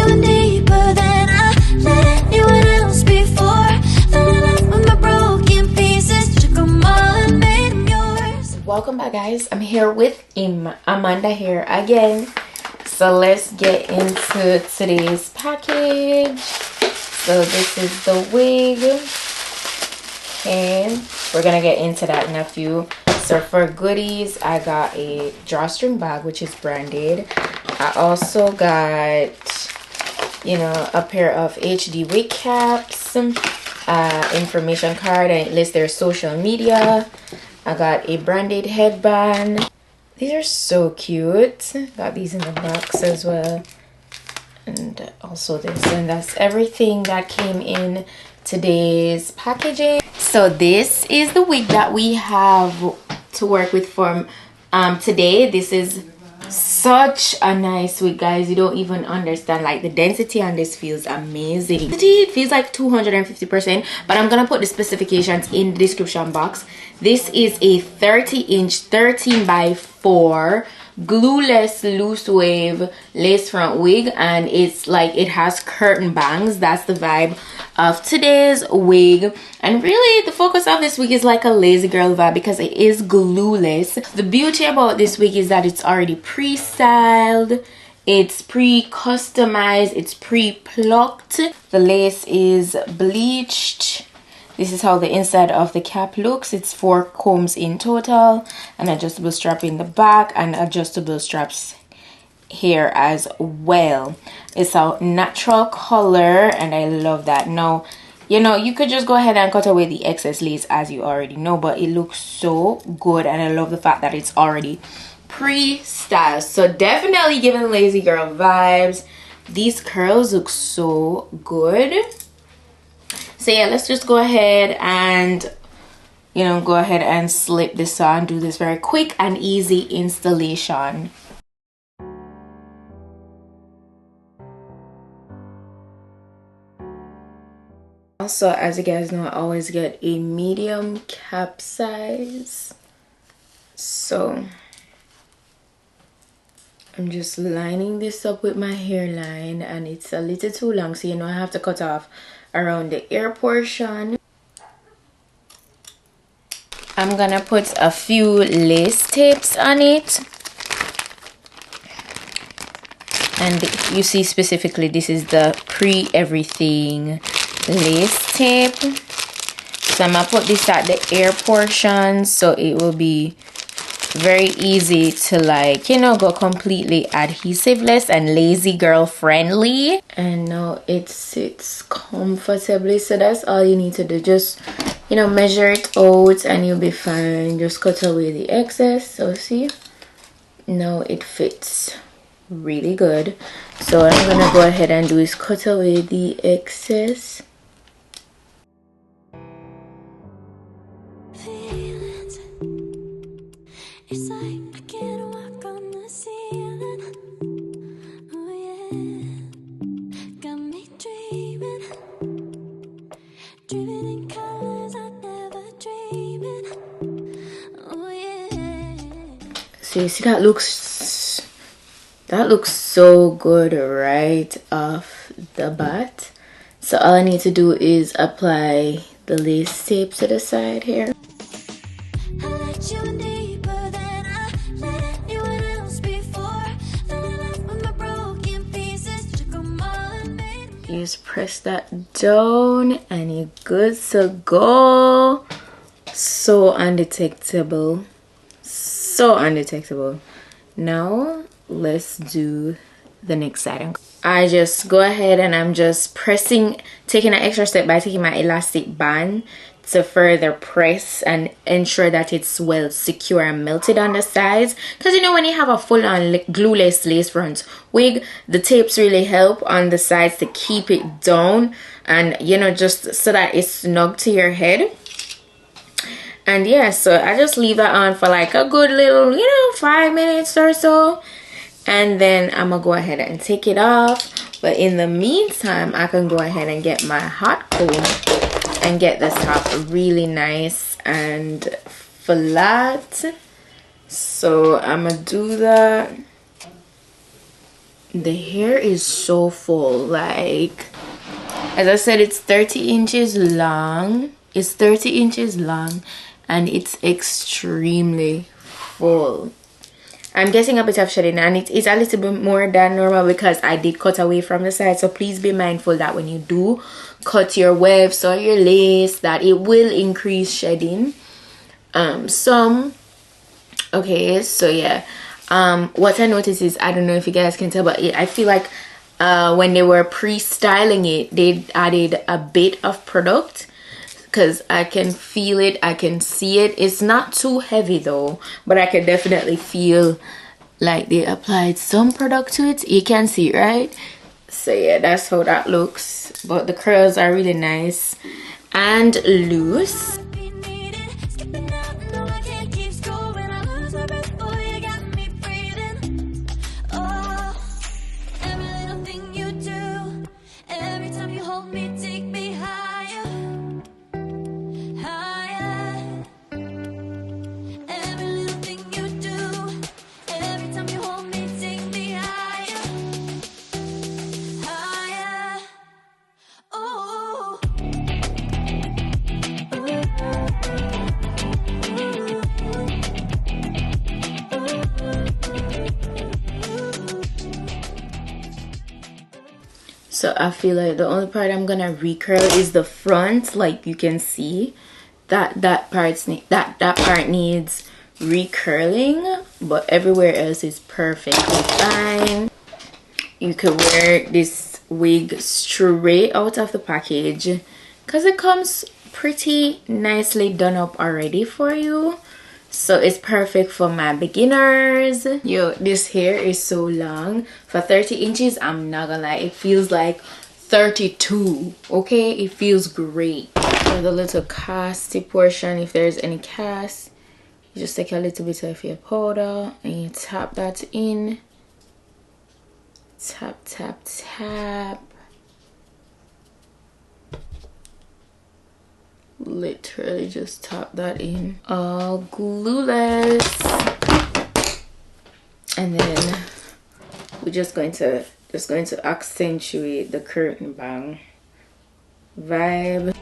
you deeper than I let anyone else before. Fell in love with my broken pieces, took them all and made them yours. Welcome back, guys. I'm here with Amanda here again. So let's get into today's package. So this is the wig, and we're gonna get into that in a few. So for goodies, I got a drawstring bag, which is branded. I also got, you know, a pair of HD wig caps, information card, and it lists their social media. I got a branded headband. These are so cute. Got these in the box as well, and also this, and that's everything that came in today's packaging. So this is the wig that we have to work with from today. This is such a nice wig, guys. You don't even understand. Like, the density on this feels amazing. It feels like 250%, but I'm gonna put the specifications in the description box. This is a 30-inch 13 by 4 glueless loose wave lace front wig, and it's like it has curtain bangs. That's the vibe of today's wig, and really the focus of this wig is like a lazy girl vibe because it is glueless. The beauty about this wig is that it's already pre-styled, it's pre-customized, it's pre-plucked. The lace is bleached. This is how the inside of the cap looks. It's 4 combs in total, an adjustable strap in the back, and adjustable straps here as well. It's a natural color, and I love that. Now, you know, you could just go ahead and cut away the excess lace, as you already know, but it looks so good, and I love the fact that it's already pre-styled. So definitely giving lazy girl vibes. These curls look so good. So yeah, let's just go ahead and, you know, go ahead and slip this on, do this very quick and easy installation. Also, as you guys know, I always get a medium cap size. So I'm just lining this up with my hairline, and it's a little too long, so you know I have to cut off around the ear portion. I'm gonna put a few lace tapes on it, and you see specifically this is the pre-everything lace tape. So I'm gonna put this at the ear portion so it will be very easy to, like, you know, go completely adhesiveless and lazy girl friendly. And now it sits comfortably, so that's all you need to do. Just, you know, measure it out and you'll be fine. Just cut away the excess. So see, now it fits really good. So what I'm gonna go ahead and do is cut away the excess. It's like I can't walk on the ceiling. Oh yeah, got me dreaming, dreaming in colors I never dreamed in. Oh yeah. So you see that looks so good right off the bat. So all I need to do is apply the lace tape to the side here. I let you deeper than I let anyone else before. Fell in love with my broken pieces, took them all and made them. You just press that down and you're good to go. So undetectable, so undetectable. Now let's do the next side. I just go ahead and I'm just pressing, taking an extra step by taking my elastic band to further press and ensure that it's well secure and melted on the sides, because you know when you have a full-on glueless lace front wig, the tapes really help on the sides to keep it down, and you know, just so that it's snug to your head. And yeah, so I just leave that on for like a good little, you know, 5 minutes or so, and then I'm gonna go ahead and take it off. But in the meantime, I can go ahead and get my hot comb and get this top really nice and flat. So I'm gonna do that. The hair is so full. Like, as I said, it's 30 inches long. It's 30 inches long and it's extremely full. I'm getting a bit of shedding, and it is a little bit more than normal because I did cut away from the side. So please be mindful that when you do cut your wefts or your lace, that it will increase shedding some. Okay, so yeah, what I noticed is, I don't know if you guys can tell, but I feel like when they were pre-styling it, they added a bit of product, because I can feel it, I can see it. It's not too heavy though, but I can definitely feel like they applied some product to it. You can see it, right? So yeah, that's how that looks. But the curls are really nice and loose. So I feel like the only part I'm gonna recurl is the front. Like you can see that part needs recurling, but everywhere else is perfectly fine. You could wear this wig straight out of the package because it comes pretty nicely done up already for you. So it's perfect for my beginners. Yo, this hair is so long. For 30 inches, I'm not gonna lie, it feels like 32. Okay, it feels great. For the little casty portion, if there's any cast, you just take a little bit of your powder and you tap that in. Tap, tap, tap. Literally just tap that in, all glueless. And then we're just going to accentuate the curtain bang vibe.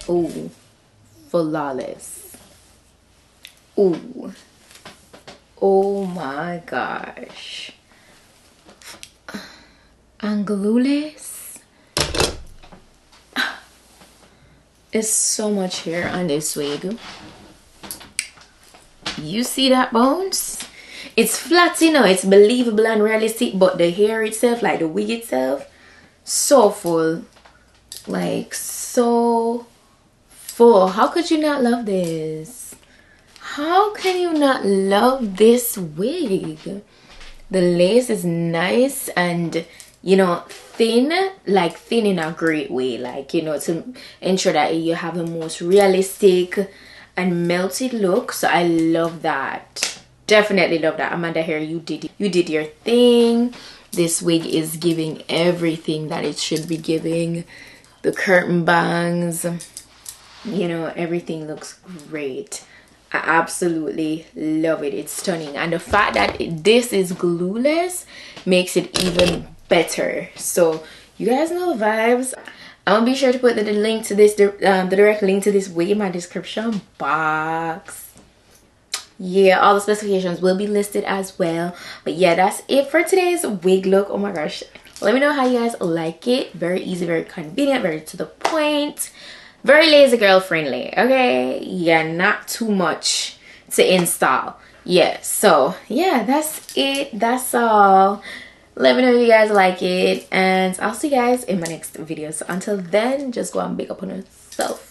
Ooh, flawless. Ooh, oh my gosh. And glueless. There's so much hair on this wig. You see that, Bones? It's flat, you know, it's believable and realistic, but the hair itself, like the wig itself, so full. Like, so full. How could you not love this? How can you not love this wig? The lace is nice and, you know, thin, like thin in a great way, like, you know, to ensure that you have the most realistic and melted look. So I love that. Definitely love that. Amanda Hair, you did your thing. This wig is giving everything that it should be giving. the curtain bangs, you know, everything looks great. I absolutely love it. It's stunning, and the fact that this is glueless makes it even better. So you guys know the vibes. I'm gonna be sure to put the link to this, the direct link to this wig in my description box. Yeah, all the specifications will be listed as well. But yeah, that's it for today's wig look. Oh my gosh, let me know how you guys like it. Very easy, very convenient, very to the point, very lazy girl friendly. Okay, yeah, not too much to install. Yeah, so yeah, that's it. That's all. Let me know if you guys like it, and I'll see you guys in my next video. So until then, just go and big up on yourself.